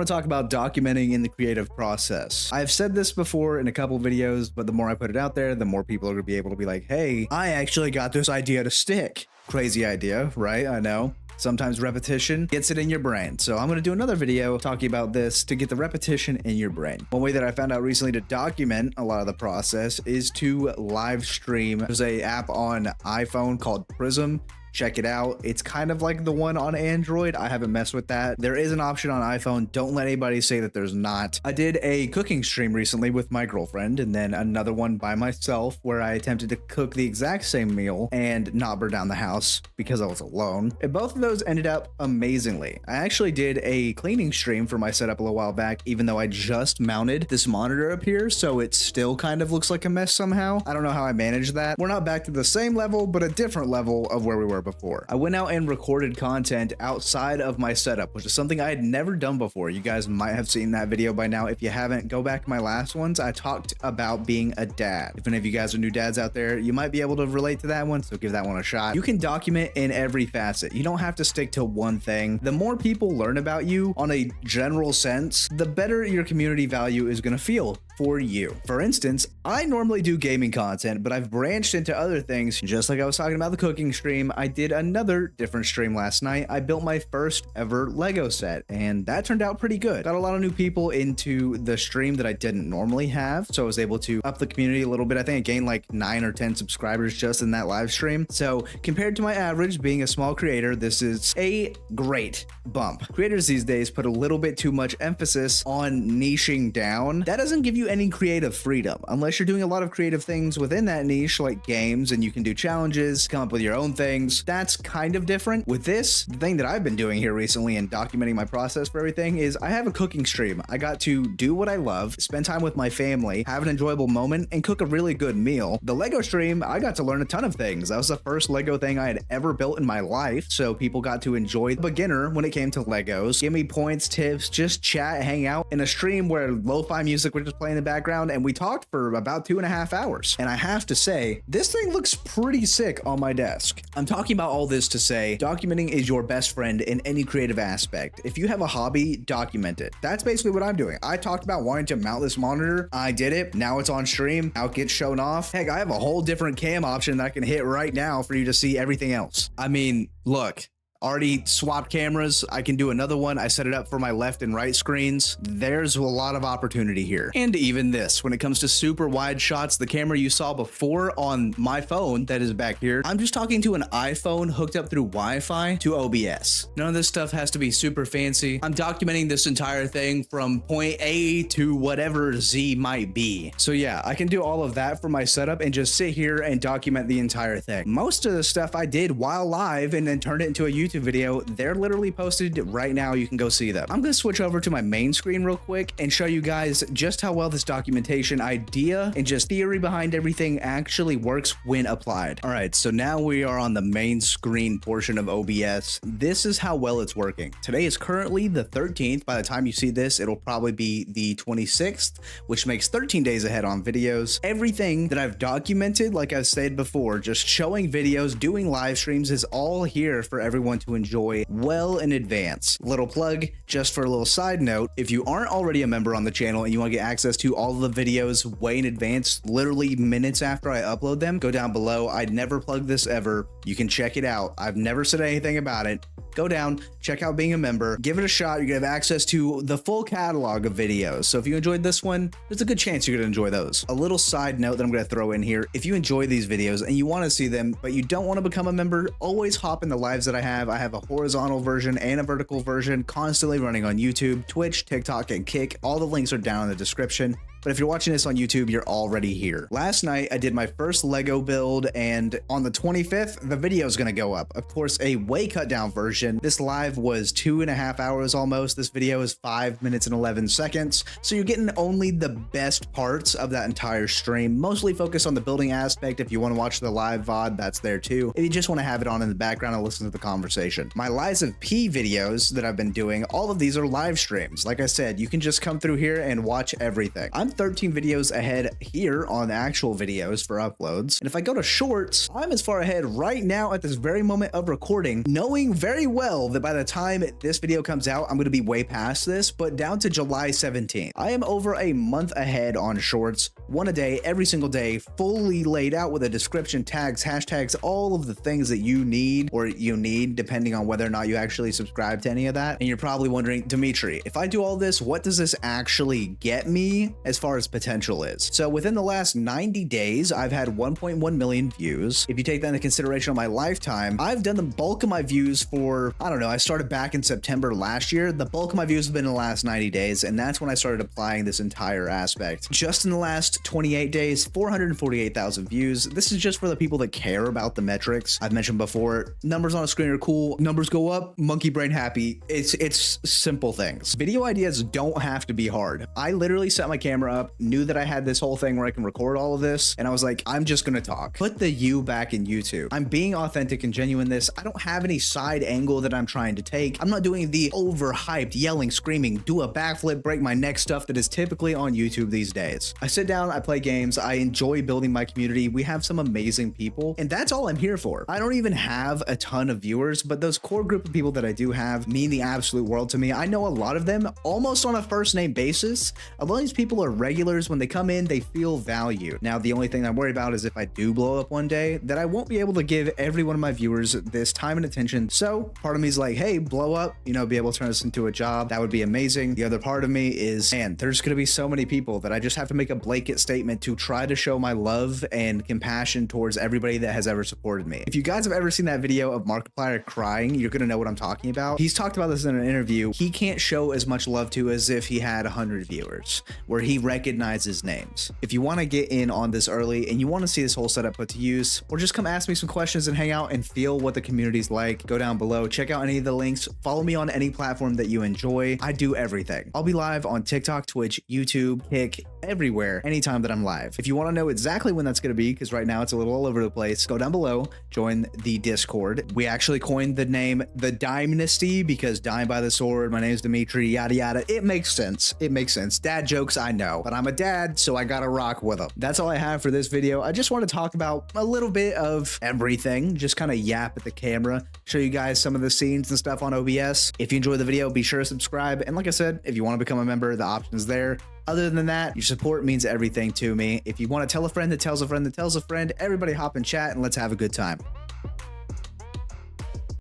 want to talk about documenting in the creative process. I've said this before in a couple videos, but the more I put it out there, the more people are going to be able to be like, hey, I actually got this idea to stick. Crazy idea, right? I know. Sometimes repetition gets it in your brain. So I'm going to do another video talking about this to get the repetition in your brain. One way that I found out recently to document a lot of the process is to live stream. There's an app on iPhone called Prism. Check it out. It's kind of like the one on Android. I haven't messed with that. There is an option on iPhone. Don't let anybody say that there's not. I did a cooking stream recently with my girlfriend, and then another one by myself where I attempted to cook the exact same meal and not burn down the house because I was alone. And both of those ended up amazingly. I actually did a cleaning stream for my setup a little while back, even though I just mounted this monitor up here, so it still kind of looks like a mess somehow. I don't know how I managed that. We're not back to the same level, but a different level of where we were before. I went out and recorded content outside of my setup, which is something I had never done before. You guys might have seen that video by now. If you haven't, go back to my last ones. I talked about being a dad. If any of you guys are new dads out there, you might be able to relate to that one, so give that one a shot. You can document in every facet. You don't have to stick to one thing. The more people learn about you on a general sense, the better your community value is going to feel for you. For instance, I normally do gaming content, but I've branched into other things. Just like I was talking about the cooking stream, I did another different stream last night. I built my first ever Lego set, and that turned out pretty good. Got a lot of new people into the stream that I didn't normally have, so I was able to up the community a little bit. I think I gained like 9 or 10 subscribers just in that live stream. So compared to my average, being a small creator, this is a great bump. Creators these days put a little bit too much emphasis on niching down. That doesn't give you any creative freedom unless you're doing a lot of creative things within that niche, like games, and you can do challenges, come up with your own things. That's kind of different. With this, the thing that I've been doing here recently and documenting my process for everything is I have a cooking stream. I got to do what I love, spend time with my family, have an enjoyable moment, and cook a really good meal. The Lego stream, I got to learn a ton of things. That was the first Lego thing I had ever built in my life, so people got to enjoy the beginner when it came to Legos, give me points, tips, just chat, hang out in a stream where lo-fi music was just playing in the background, and we talked for about 2.5 hours. And I have to say, this thing looks pretty sick on my desk. I'm talking about all this to say, documenting is your best friend in any creative aspect. If you have a hobby, document it. That's basically what I'm doing. I talked about wanting to mount this monitor. I did it. Now it's on stream. Now it gets shown off. Heck, I have a whole different cam option that I can hit right now for you to see everything else. I mean, look. Already swapped cameras. I can do another one. I set it up for my left and right screens. There's a lot of opportunity here. And even this, when it comes to super wide shots, the camera you saw before on my phone that is back here, I'm just talking to an iPhone hooked up through Wi-Fi to OBS. None of this stuff has to be super fancy. I'm documenting this entire thing from point A to whatever Z might be. So yeah, I can do all of that for my setup and just sit here and document the entire thing. Most of the stuff I did while live and then turned it into a YouTube video, they're literally posted right now. You can go see them. I'm going to switch over to my main screen real quick and show you guys just how well this documentation idea and just theory behind everything actually works when applied. All right, so now we are on the main screen portion of OBS. This is how well it's working. Today is currently the 13th. By the time you see this, it'll probably be the 26th, which makes 13 days ahead on videos. Everything that I've documented, like I've said before, just showing videos, doing live streams, is all here for everyone to enjoy well in advance. Little plug, just for a little side note, if you aren't already a member on the channel and you want to get access to all of the videos way in advance, literally minutes after I upload them, go down below. I'd never plug this ever. You can check it out. I've never said anything about it. Go down, check out being a member, give it a shot. You're gonna have access to the full catalog of videos. So if you enjoyed this one, there's a good chance you're gonna enjoy those. A little side note that I'm gonna throw in here: if you enjoy these videos and you want to see them, but you don't want to become a member, always hop in the lives that I have. I have a horizontal version and a vertical version constantly running on YouTube, Twitch, TikTok, and Kick. All the links are down in the description. But if you're watching this on YouTube, you're already here. Last night, I did my first Lego build, and on the 25th, the video is going to go up. Of course, a way cut down version. This live was 2.5 hours almost. This video is 5 minutes and 11 seconds. So you're getting only the best parts of that entire stream, mostly focused on the building aspect. If you want to watch the live VOD, that's there too. If you just want to have it on in the background and listen to the conversation. My Lies of P videos that I've been doing, all of these are live streams. Like I said, you can just come through here and watch everything. I'm I'm 13 videos ahead here on the actual videos for uploads. And if I go to shorts, I'm as far ahead right now at this very moment of recording, knowing very well that by the time this video comes out, I'm going to be way past this, but down to July 17th. I am over a month ahead on shorts, one a day, every single day, fully laid out with a description, tags, hashtags, all of the things that you need depending on whether or not you actually subscribe to any of that. And you're probably wondering, Dimitri, if I do all this, what does this actually get me as far as potential is? So within the last 90 days, I've had 1.1 million views. If you take that into consideration on my lifetime, I've done the bulk of my views for, I don't know, I started back in September last year. The bulk of my views have been in the last 90 days, and that's when I started applying this entire aspect. Just in the last 28 days, 448,000 views. This is just for the people that care about the metrics. I've mentioned before, numbers on a screen are cool. Numbers go up, monkey brain happy. It's simple things. Video ideas don't have to be hard. I literally set my camera up, knew that I had this whole thing where I can record all of this, and I was like, I'm just gonna talk. Put the you back in YouTube. I'm being authentic and genuine in this. I don't have any side angle that I'm trying to take. I'm not doing the overhyped, yelling, screaming, do a backflip, break my neck stuff that is typically on YouTube these days. I sit down, I play games, I enjoy building my community. We have some amazing people, and that's all I'm here for. I don't even have a ton of viewers, but those core group of people that I do have mean the absolute world to me. I know a lot of them almost on a first name basis. A lot of these people are regulars. When they come in, they feel valued. Now, the only thing I'm worried about is if I do blow up one day, that I won't be able to give every one of my viewers this time and attention. So part of me is like, hey, blow up, you know, be able to turn this into a job. That would be amazing. The other part of me is, man, there's going to be so many people that I just have to make a blanket statement to try to show my love and compassion towards everybody that has ever supported me. If you guys have ever seen that video of Markiplier crying, you're going to know what I'm talking about. He's talked about this in an interview. He can't show as much love to as if he had 100 viewers, where he recognizes names. If you want to get in on this early and you want to see this whole setup put to use, or just come ask me some questions and hang out and feel what the community's like, go down below, check out any of the links, follow me on any platform that you enjoy. I do everything. I'll be live on TikTok, Twitch, YouTube, Kick, everywhere, anytime that I'm live. If you want to know exactly when that's going to be, because right now it's a little all over the place, go down below, join the Discord. We actually coined the name the Dynasty because dying by the sword, my name's Dimitri, yada yada. It makes sense. It makes sense. Dad jokes, I know, but I'm a dad, so I gotta rock with them. That's all I have for this video. I just want to talk about a little bit of everything, just kind of yap at the camera, show you guys some of the scenes and stuff on OBS. If you enjoyed the video, be sure to subscribe. And like I said, if you want to become a member, the option's there. Other than that, your support means everything to me. If you want to tell a friend that tells a friend that tells a friend, everybody hop in chat and let's have a good time.